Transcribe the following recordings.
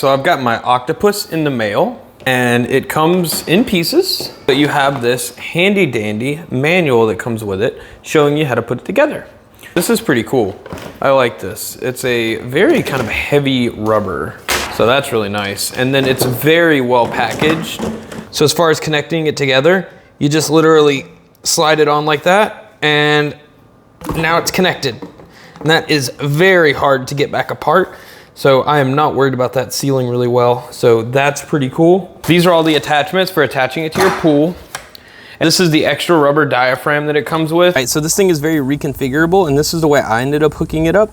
So I've got my Octopus in the mail, and it comes in pieces, but you have this handy dandy manual that comes with it showing you how to put it together. This is pretty cool. I like this. It's a very kind of heavy rubber, so that's really nice. And then it's very well packaged. So as far as connecting it together, you just literally slide it on like that, and now it's connected. And that is very hard to get back apart. So I am not worried about that sealing really well. So that's pretty cool. These are all the attachments for attaching it to your pool. And this is the extra rubber diaphragm that it comes with. All right, so this thing is very reconfigurable, and this is the way I ended up hooking it up.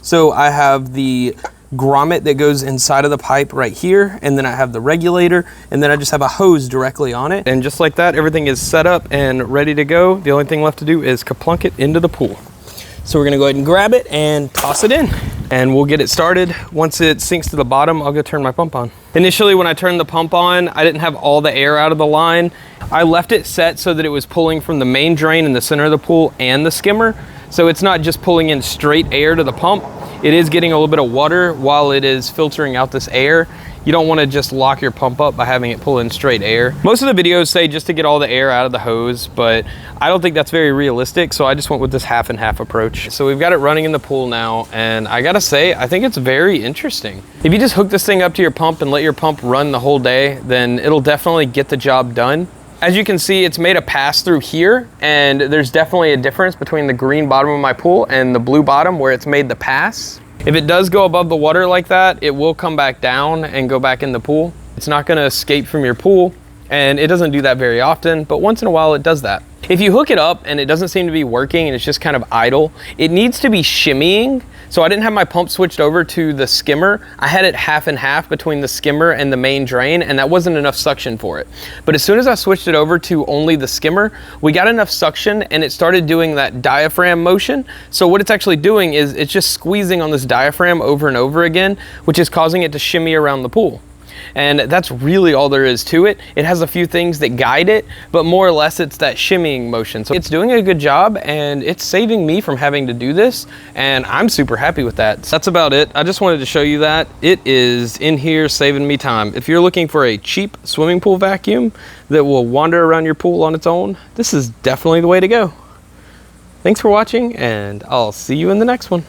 So I have the grommet that goes inside of the pipe right here, and then I have the regulator, and then I just have a hose directly on it. And just like that, everything is set up and ready to go. The only thing left to do is kaplunk it into the pool. So we're gonna go ahead and grab it and toss it in, and we'll get it started. Once it sinks to the bottom, I'll go turn my pump on. Initially, when I turned the pump on, I didn't have all the air out of the line. I left it set so that it was pulling from the main drain in the center of the pool and the skimmer. So it's not just pulling in straight air to the pump. It is getting a little bit of water while it is filtering out this air. You don't want to just lock your pump up by having it pull in straight air. Most of the videos say just to get all the air out of the hose, but I don't think that's very realistic, so I just went with this half and half approach. So we've got it running in the pool now, and I gotta say, I think it's very interesting. If you just hook this thing up to your pump and let your pump run the whole day, then it'll definitely get the job done. As you can see, it's made a pass through here, and there's definitely a difference between the green bottom of my pool and the blue bottom where it's made the pass. If it does go above the water like that, it will come back down and go back in the pool. It's not gonna escape from your pool, and it doesn't do that very often, but once in a while it does that. If you hook it up and it doesn't seem to be working and it's just kind of idle, it needs to be shimmying. So I didn't have my pump switched over to the skimmer. I had it half and half between the skimmer and the main drain, and that wasn't enough suction for it. But as soon as I switched it over to only the skimmer, we got enough suction and it started doing that diaphragm motion. So what it's actually doing is it's just squeezing on this diaphragm over and over again, which is causing it to shimmy around the pool. And that's really all there is to it. It has a few things that guide it, but more or less it's that shimmying motion. So it's doing a good job, and it's saving me from having to do this, and I'm super happy with that. So that's about it. I just wanted to show you that. It is in here saving me time. If you're looking for a cheap swimming pool vacuum that will wander around your pool on its own, this is definitely the way to go. Thanks for watching, and I'll see you in the next one.